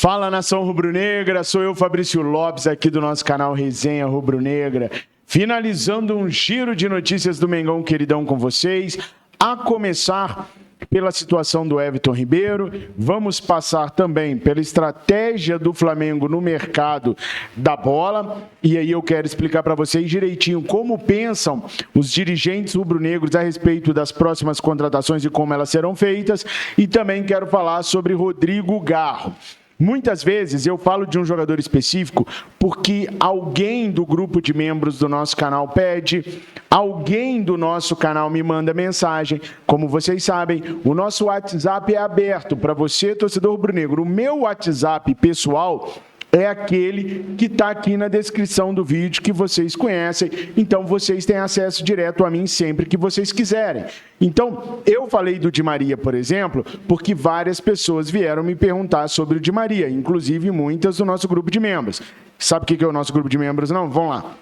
Fala, nação rubro-negra, sou eu, Fabrício Lopes, aqui do nosso canal Resenha Rubro-Negra, finalizando um giro de notícias do Mengão queridão com vocês, a começar pela situação do Everton Ribeiro, vamos passar também pela estratégia do Flamengo no mercado da bola, e aí eu quero explicar para vocês direitinho como pensam os dirigentes rubro-negros a respeito das próximas contratações e como elas serão feitas, e também quero falar sobre Rodrigo Garro. Muitas vezes eu falo de um jogador específico porque alguém do grupo de membros do nosso canal pede, alguém do nosso canal me manda mensagem. Como vocês sabem, o nosso WhatsApp é aberto para você, torcedor rubro-negro. O meu WhatsApp pessoal é aquele que está aqui na descrição do vídeo, que vocês conhecem. Então, vocês têm acesso direto a mim sempre que vocês quiserem. Então, eu falei do Di Maria, por exemplo, porque várias pessoas vieram me perguntar sobre o Di Maria, inclusive muitas do nosso grupo de membros. Sabe o que é o nosso grupo de membros? Não? Vamos lá.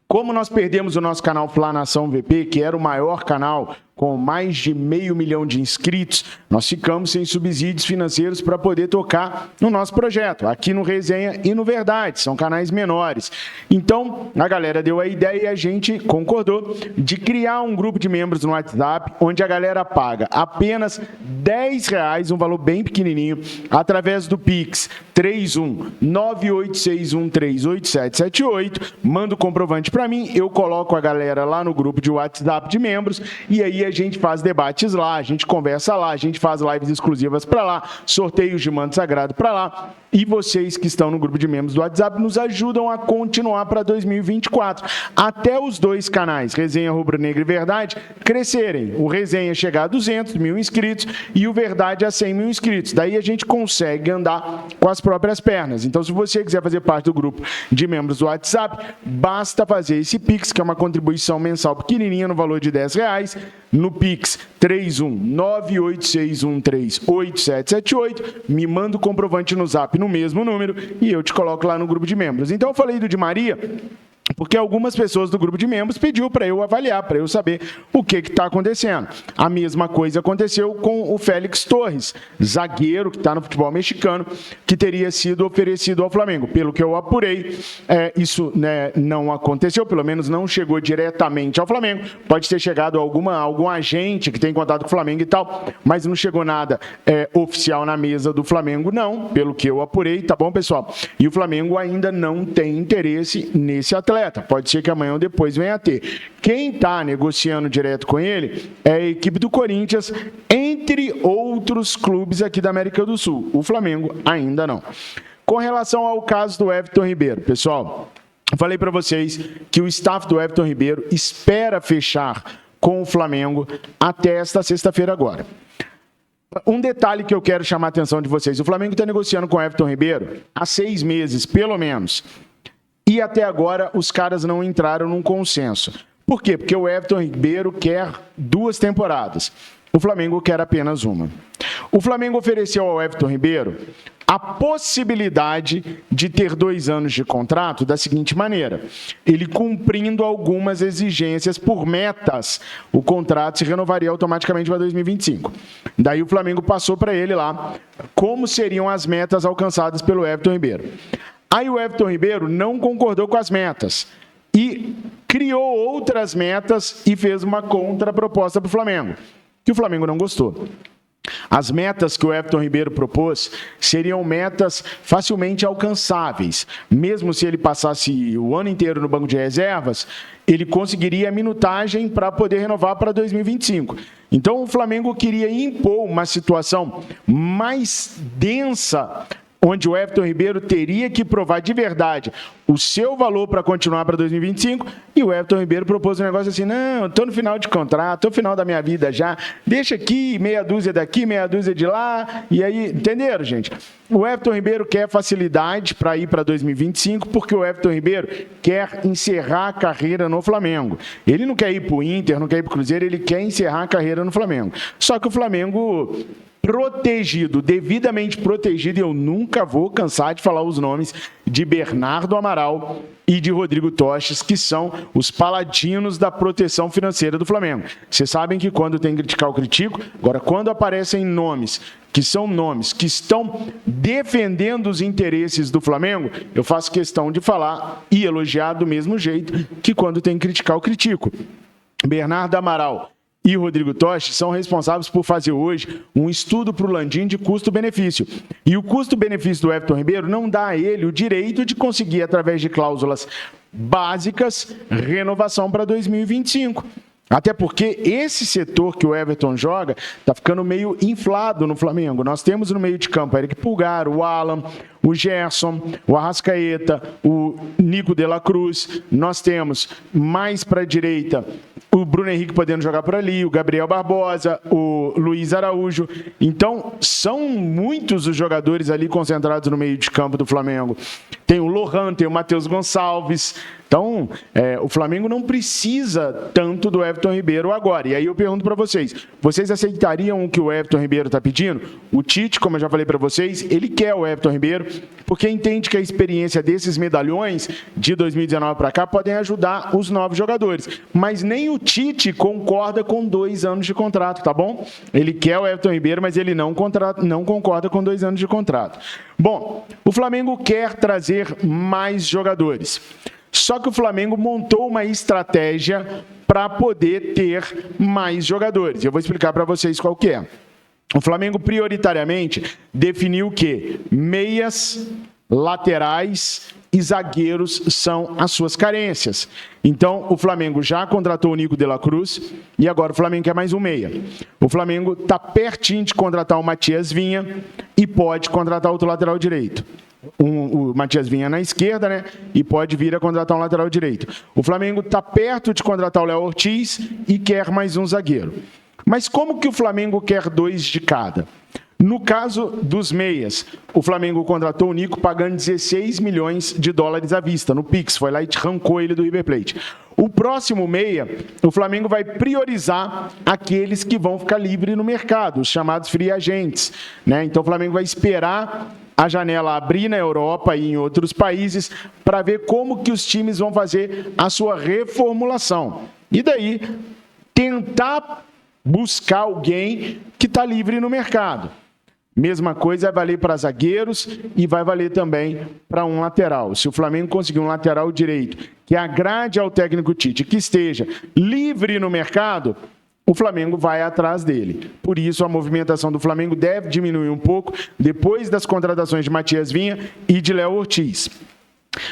Como nós perdemos o nosso canal Fla Nação VP, que era o maior canal com mais de 500 mil de inscritos, nós ficamos sem subsídios financeiros para poder tocar no nosso projeto, aqui no Resenha e no Verdade, são canais menores. Então, a galera deu a ideia e a gente concordou de criar um grupo de membros no WhatsApp, onde a galera paga apenas R$10, um valor bem pequenininho, através do Pix 319861387778, manda o comprovante para mim, eu coloco a galera lá no grupo de WhatsApp de membros, e aí a gente faz debates lá, a gente conversa lá, a gente faz lives exclusivas para lá, sorteios de manto sagrado para lá, e vocês que estão no grupo de membros do WhatsApp nos ajudam a continuar para 2024, até os dois canais, Resenha Rubro-Negra e Verdade, crescerem. O Resenha chegar a 200 mil inscritos e o Verdade a 100 mil inscritos. Daí a gente consegue andar com as próprias pernas. Então, se você quiser fazer parte do grupo de membros do WhatsApp, basta fazer esse Pix, que é uma contribuição mensal pequenininha no valor de R$10, no Pix 319861387778, me manda o comprovante no Zap no mesmo número e eu te coloco lá no grupo de membros. Então, eu falei do Di Maria porque algumas pessoas do grupo de membros pediu para eu avaliar, para eu saber o que está acontecendo. A mesma coisa aconteceu com o Félix Torres, zagueiro que está no futebol mexicano, que teria sido oferecido ao Flamengo. Pelo que eu apurei, isso não aconteceu, pelo menos não chegou diretamente ao Flamengo. Pode ter chegado algum agente que tem contato com o Flamengo e tal, mas não chegou nada oficial na mesa do Flamengo, não, pelo que eu apurei, tá bom, pessoal? E o Flamengo ainda não tem interesse nesse atleta. Pode ser que amanhã ou depois venha a ter. Quem está negociando direto com ele é a equipe do Corinthians, entre outros clubes aqui da América do Sul. O Flamengo ainda não. Com relação ao caso do Everton Ribeiro, pessoal, eu falei para vocês que o staff do Everton Ribeiro espera fechar com o Flamengo até esta sexta-feira agora. Um detalhe que eu quero chamar a atenção de vocês. O Flamengo está negociando com o Everton Ribeiro há 6 meses, pelo menos. E até agora os caras não entraram num consenso. Por quê? Porque o Everton Ribeiro quer 2 temporadas. O Flamengo quer apenas uma. O Flamengo ofereceu ao Everton Ribeiro a possibilidade de ter 2 anos de contrato da seguinte maneira: ele cumprindo algumas exigências por metas, o contrato se renovaria automaticamente para 2025. Daí o Flamengo passou para ele lá como seriam as metas alcançadas pelo Everton Ribeiro. Aí o Everton Ribeiro não concordou com as metas e criou outras metas e fez uma contraproposta para o Flamengo, que o Flamengo não gostou. As metas que o Everton Ribeiro propôs seriam metas facilmente alcançáveis. Mesmo se ele passasse o ano inteiro no banco de reservas, ele conseguiria a minutagem para poder renovar para 2025. Então o Flamengo queria impor uma situação mais densa, onde o Everton Ribeiro teria que provar de verdade o seu valor para continuar para 2025, e o Everton Ribeiro propôs um negócio assim: não, estou no final de contrato, estou no final da minha vida já, deixa aqui, meia dúzia daqui, meia dúzia de lá, e aí, entenderam, gente? O Everton Ribeiro quer facilidade para ir para 2025, porque o Everton Ribeiro quer encerrar a carreira no Flamengo. Ele não quer ir para o Inter, não quer ir para o Cruzeiro, ele quer encerrar a carreira no Flamengo. Só que o Flamengo protegido, devidamente protegido, e eu nunca vou cansar de falar os nomes de Bernardo Amaral e de Rodrigo Toches, que são os paladinos da proteção financeira do Flamengo. Vocês sabem que quando tem que criticar, eu critico. Agora, quando aparecem nomes que são nomes que estão defendendo os interesses do Flamengo, eu faço questão de falar e elogiar do mesmo jeito que quando tem que criticar, eu critico. Bernardo Amaral e Rodrigo Toches são responsáveis por fazer hoje um estudo para o Landim de custo-benefício. E o custo-benefício do Everton Ribeiro não dá a ele o direito de conseguir, através de cláusulas básicas, renovação para 2025. Até porque esse setor que o Everton joga está ficando meio inflado no Flamengo. Nós temos no meio de campo Eric Pulgar, o Alan, o Gerson, o Arrascaeta, o Nico de la Cruz. Nós temos mais para a direita o Bruno Henrique podendo jogar por ali, o Gabriel Barbosa, o Luiz Araújo. Então, são muitos os jogadores ali concentrados no meio de campo do Flamengo. Tem o Lohan, tem o Matheus Gonçalves. Então, o Flamengo não precisa tanto do Everton Ribeiro agora. E aí eu pergunto para vocês, vocês aceitariam o que o Everton Ribeiro está pedindo? O Tite, como eu já falei para vocês, ele quer o Everton Ribeiro porque entende que a experiência desses medalhões de 2019 para cá podem ajudar os novos jogadores. Mas nem o Tite concorda com 2 anos de contrato, tá bom? Ele quer o Everton Ribeiro, mas ele não concorda com 2 anos de contrato. Bom, o Flamengo quer trazer mais jogadores. Só que o Flamengo montou uma estratégia para poder ter mais jogadores. Eu vou explicar para vocês qual que é. O Flamengo prioritariamente definiu que meias, laterais e zagueiros são as suas carências. Então, o Flamengo já contratou o Nico de la Cruz e agora o Flamengo quer mais um meia. O Flamengo está pertinho de contratar o Matias Vinha e pode contratar outro lateral direito. O Matias Vinha na esquerda, né? E pode vir a contratar um lateral direito. O Flamengo está perto de contratar o Léo Ortiz e quer mais um zagueiro. Mas como que o Flamengo quer 2 de cada? No caso dos meias, o Flamengo contratou o Nico pagando 16 milhões de dólares à vista no Pix. Foi lá e arrancou ele do River Plate. O próximo meia, o Flamengo vai priorizar aqueles que vão ficar livres no mercado, os chamados free agents, né? Então o Flamengo vai esperar a janela abrir na Europa e em outros países para ver como que os times vão fazer a sua reformulação. E daí, tentar buscar alguém que está livre no mercado. Mesma coisa vai valer para zagueiros e vai valer também para um lateral. Se o Flamengo conseguir um lateral direito que agrade ao técnico Tite, que esteja livre no mercado, o Flamengo vai atrás dele. Por isso, a movimentação do Flamengo deve diminuir um pouco depois das contratações de Matias Vinha e de Léo Ortiz.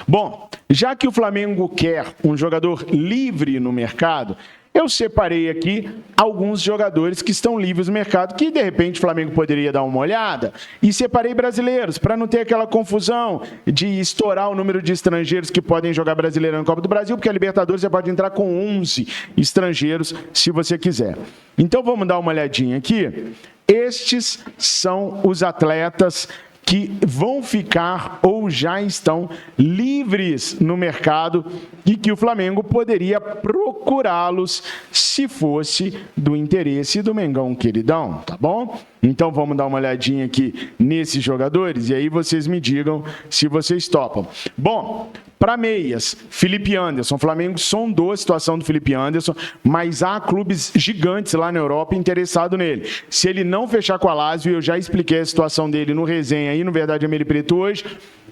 Bom, já que o Flamengo quer um jogador livre no mercado, eu separei aqui alguns jogadores que estão livres no mercado, que de repente o Flamengo poderia dar uma olhada, e separei brasileiros, para não ter aquela confusão de estourar o número de estrangeiros que podem jogar Brasileirão na Copa do Brasil, porque a Libertadores você pode entrar com 11 estrangeiros, se você quiser. Então vamos dar uma olhadinha aqui. Estes são os atletas que vão ficar ou já estão livres no mercado e que o Flamengo poderia procurá-los se fosse do interesse do Mengão queridão, tá bom? Então vamos dar uma olhadinha aqui nesses jogadores e aí vocês me digam se vocês topam. Bom, para meias, Felipe Anderson. O Flamengo sondou a situação do Felipe Anderson, mas há clubes gigantes lá na Europa interessados nele. Se ele não fechar com a Lazio, eu já expliquei a situação dele no resenha aí, no Verdade Vermelho e Preto hoje,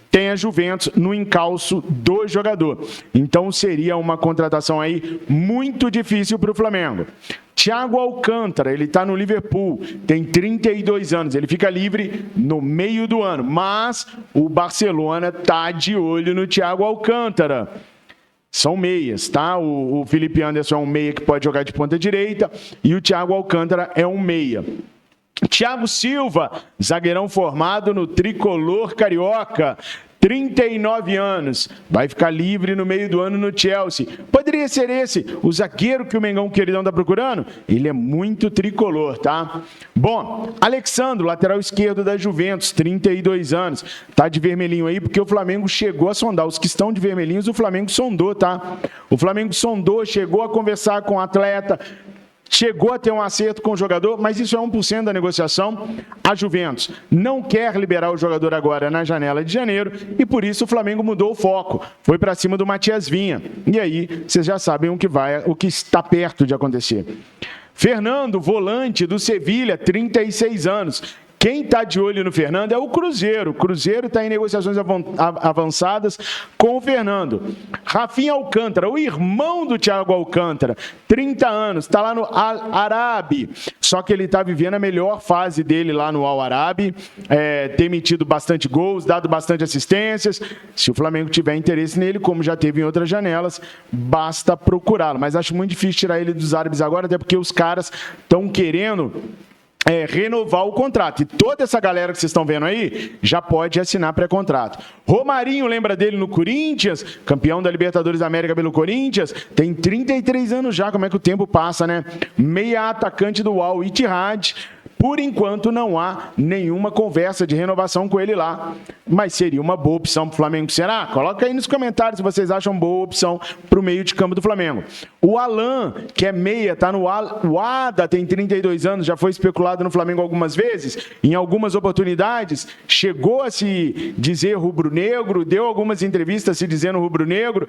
tem a Juventus no encalço do jogador. Então seria uma contratação aí muito difícil para o Flamengo. Thiago Alcântara, ele está no Liverpool, tem 32 anos, ele fica livre no meio do ano, mas o Barcelona está de olho no Thiago Alcântara. São meias, tá? O Felipe Anderson é um meia que pode jogar de ponta direita e o Thiago Alcântara é um meia. Thiago Silva, zagueirão formado no Tricolor Carioca, 39 anos, vai ficar livre no meio do ano no Chelsea. Poderia ser esse o zagueiro que o Mengão queridão está procurando? Ele é muito tricolor, tá? Bom, Alexandro, lateral esquerdo da Juventus, 32 anos, tá de vermelhinho aí porque o Flamengo chegou a sondar. Os que estão de vermelhinhos, o Flamengo sondou, tá? O Flamengo sondou, chegou a conversar com o atleta. chegou a ter um acerto com o jogador, mas isso é 1% da negociação. A Juventus não quer liberar o jogador agora na janela de janeiro e por isso o Flamengo mudou o foco. Foi para cima do Matias Vinha. E aí, vocês já sabem o que está perto de acontecer. Fernando, volante do Sevilha, 36 anos. Quem está de olho no Fernando é o Cruzeiro. O Cruzeiro está em negociações avançadas com o Fernando. Rafinha Alcântara, o irmão do Thiago Alcântara, 30 anos, está lá no Al-Arabi. Só que ele está vivendo a melhor fase dele lá no Al-Arabi, tem metido bastante gols, dado bastante assistências. Se o Flamengo tiver interesse nele, como já teve em outras janelas, basta procurá-lo. Mas acho muito difícil tirar ele dos árabes agora, até porque os caras estão querendo renovar o contrato. E toda essa galera que vocês estão vendo aí já pode assinar pré-contrato. Romarinho, lembra dele no Corinthians? Campeão da Libertadores da América pelo Corinthians. Tem 33 anos já, como é que o tempo passa, né? Meia atacante do Al Ittihad. Por enquanto, não há nenhuma conversa de renovação com ele lá. Mas seria uma boa opção para o Flamengo, será? Coloca aí nos comentários se vocês acham boa opção para o meio de campo do Flamengo. O Alan, que é meia, está no Al-Wahda, tem 32 anos, já foi especulado no Flamengo algumas vezes, em algumas oportunidades, chegou a se dizer rubro-negro, deu algumas entrevistas se dizendo rubro-negro.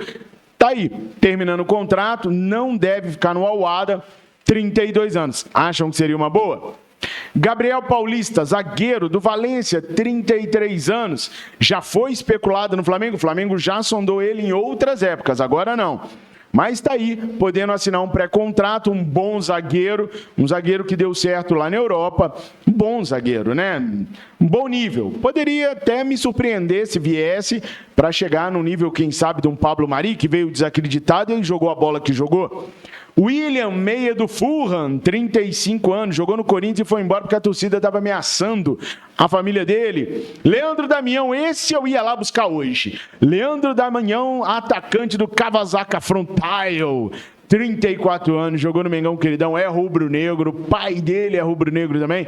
Tá aí, terminando o contrato, não deve ficar no Al-Wahda, 32 anos. Acham que seria uma boa? Gabriel Paulista, zagueiro do Valência, 33 anos, já foi especulado no Flamengo, o Flamengo já sondou ele em outras épocas, agora não. Mas está aí, podendo assinar um pré-contrato, um bom zagueiro, um zagueiro que deu certo lá na Europa, um bom zagueiro, né? Um bom nível. Poderia até me surpreender se viesse para chegar no nível, quem sabe, de um Pablo Mari, que veio desacreditado e jogou a bola que jogou. William, meia do Fulham, 35 anos, jogou no Corinthians e foi embora porque a torcida estava ameaçando a família dele. Leandro Damião, esse eu ia lá buscar hoje. Leandro Damião, atacante do Kawasaki Frontale, 34 anos, jogou no Mengão, queridão, é rubro-negro, o pai dele é rubro-negro também.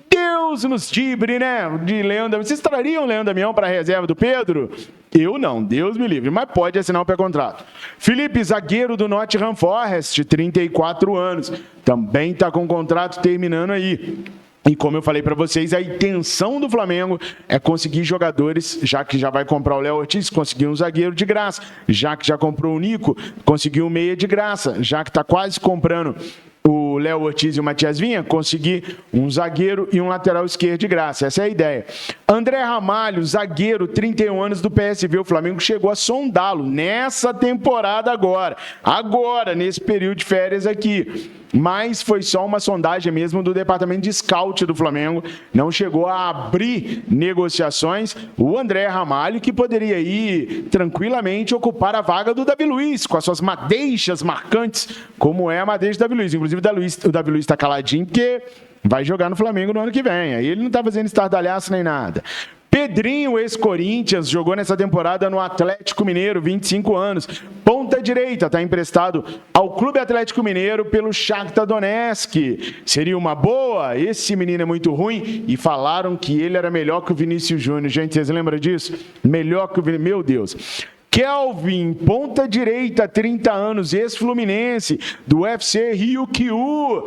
Deus nos livre, né? De Leandro. Vocês trariam o Leandro Damião para a reserva do Pedro? Eu não, Deus me livre, mas pode assinar o pré-contrato. Felipe, zagueiro do Nottingham Forest, 34 anos, também está com o contrato terminando aí. E como eu falei para vocês, a intenção do Flamengo é conseguir jogadores, já que já vai comprar o Léo Ortiz, conseguir um zagueiro de graça, já que já comprou o Nico, conseguir um meia de graça, já que está quase comprando o Léo Ortiz e o Matias Vinha, conseguir um zagueiro e um lateral esquerdo de graça. Essa é a ideia. André Ramalho, zagueiro, 31 anos do PSV. O Flamengo chegou a sondá-lo nessa temporada agora, nesse período de férias aqui. Mas foi só uma sondagem mesmo do departamento de scout do Flamengo. Não chegou a abrir negociações. O André Ramalho, que poderia ir tranquilamente ocupar a vaga do Davi Luiz, com as suas madeixas marcantes, como é a madeixa do Davi Luiz. Inclusive, o Davi Luiz está caladinho, porque vai jogar no Flamengo no ano que vem. Aí ele não está fazendo estardalhaço nem nada. Pedrinho, ex-Corinthians, jogou nessa temporada no Atlético Mineiro, 25 anos. Ponta direita, está emprestado ao Clube Atlético Mineiro pelo Shakhtar Donetsk. Seria uma boa? Esse menino é muito ruim. E falaram que ele era melhor que o Vinícius Júnior. Gente, vocês lembram disso? Melhor que o Vinícius. Meu Deus. Kelvin, ponta direita, 30 anos, ex-Fluminense, do UFC Ryukyu.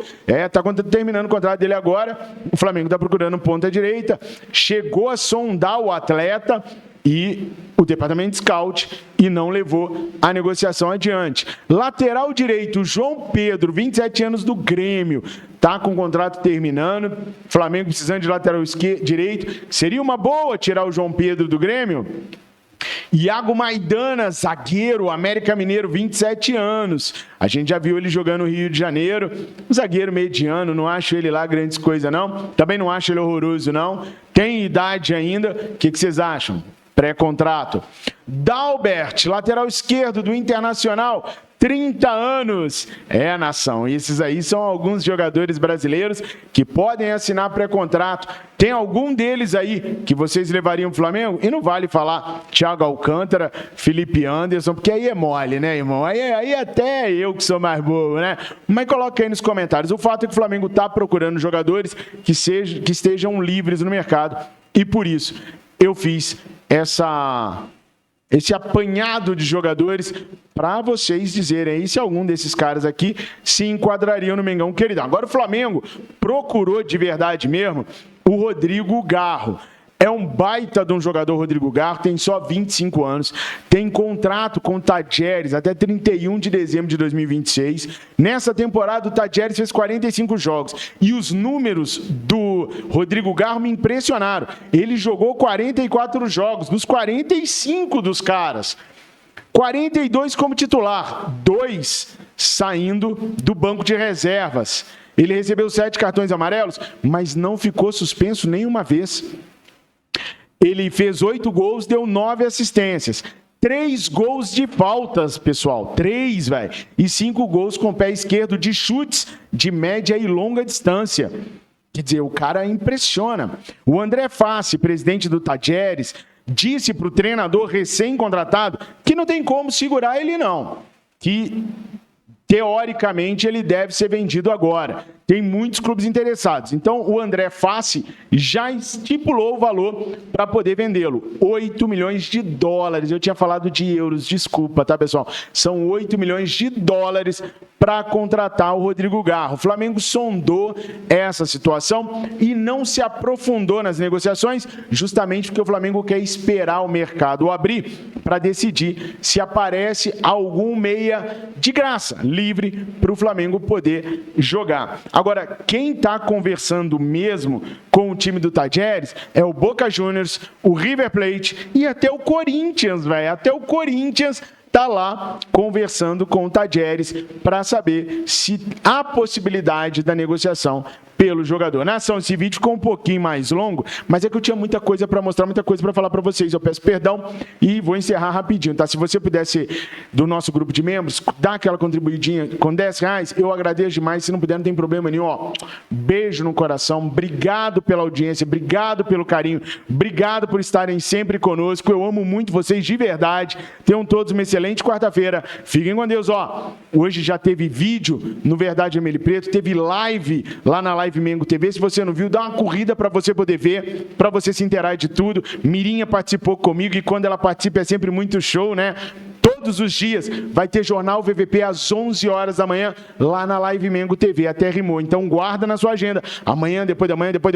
Tá terminando o contrato dele agora. O Flamengo está procurando ponta direita. Chegou a sondar o atleta e o departamento de scout e não levou a negociação adiante. Lateral direito, João Pedro, 27 anos, do Grêmio. Está com o contrato terminando. Flamengo precisando de lateral direito. Seria uma boa tirar o João Pedro do Grêmio? Iago Maidana, zagueiro, América Mineiro, 27 anos. A gente já viu ele jogando no Rio de Janeiro. Um zagueiro mediano, não acho ele lá grandes coisas, não. Também não acho ele horroroso, não. Tem idade ainda. O que vocês acham? Pré-contrato. Dalbert, lateral esquerdo do Internacional, 30 anos. Nação. E esses aí são alguns jogadores brasileiros que podem assinar pré-contrato. Tem algum deles aí que vocês levariam pro Flamengo? E não vale falar Thiago Alcântara, Felipe Anderson, porque aí é mole, né, irmão? Aí até eu que sou mais bobo, né? Mas coloca aí nos comentários. O fato é que o Flamengo está procurando jogadores que estejam livres no mercado. E por isso eu fiz essa esse apanhado de jogadores para vocês dizerem aí se algum desses caras aqui se enquadrariam no Mengão queridão. Agora o Flamengo procurou de verdade mesmo o Rodrigo Garro. É um baita de um jogador, Rodrigo Garro, tem só 25 anos, tem contrato com o Tadjeres até 31 de dezembro de 2026. Nessa temporada, o Tadjeres fez 45 jogos. E os números do Rodrigo Garro me impressionaram. Ele jogou 44 jogos, dos 45 dos caras. 42 como titular, 2 saindo do banco de reservas. Ele recebeu 7 cartões amarelos, mas não ficou suspenso nenhuma vez. Ele fez 8 gols, deu 9 assistências. 3 gols de faltas, pessoal. 3, velho. E 5 gols com o pé esquerdo de chutes de média e longa distância. Quer dizer, o cara impressiona. O André Fassi, presidente do Tadjeres, disse para o treinador recém-contratado que não tem como segurar ele, não. Que, teoricamente, ele deve ser vendido agora. Tem muitos clubes interessados. Então, o André Fassi já estipulou o valor para poder vendê-lo. 8 milhões de dólares. Eu tinha falado de euros, desculpa, tá, pessoal? São 8 milhões de dólares para contratar o Rodrigo Garro. O Flamengo sondou essa situação e não se aprofundou nas negociações, justamente porque o Flamengo quer esperar o mercado abrir para decidir se aparece algum meia de graça, livre, para o Flamengo poder jogar. Agora, quem está conversando mesmo com o time do Tadjeres é o Boca Juniors, o River Plate e até o Corinthians, velho. Até o Corinthians está lá conversando com o Tadjeres para saber se há possibilidade da negociação pelo jogador. Na ação, esse vídeo ficou um pouquinho mais longo, mas é que eu tinha muita coisa para mostrar, muita coisa para falar para vocês. Eu peço perdão e vou encerrar rapidinho, tá? Se você pudesse, do nosso grupo de membros, dar aquela contribuidinha com R$10, eu agradeço demais. Se não puder, não tem problema nenhum. Ó, beijo no coração, obrigado pela audiência, obrigado pelo carinho, obrigado por estarem sempre conosco. Eu amo muito vocês de verdade. Tenham todos uma excelente quarta-feira. Fiquem com Deus. Ó, hoje já teve vídeo no Verdade Vermelho e Preto, teve live lá na Live Mengo TV. Se você não viu, dá uma corrida para você poder ver, para você se inteirar de tudo. Mirinha participou comigo e quando ela participa é sempre muito show, né? Todos os dias vai ter Jornal VVP às 11 horas da manhã lá na Live Mengo TV. Até rimou. Então guarda na sua agenda. Amanhã, depois da manhã, depois,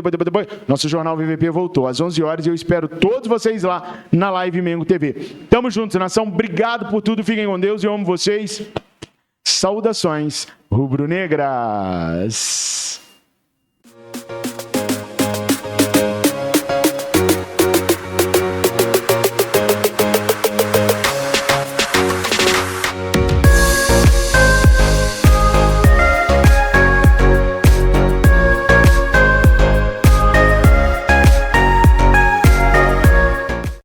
nosso Jornal VVP voltou às 11 horas e eu espero todos vocês lá na Live Mengo TV. Tamo juntos, nação. Obrigado por tudo. Fiquem com Deus. Eu amo vocês. Saudações rubro-negras.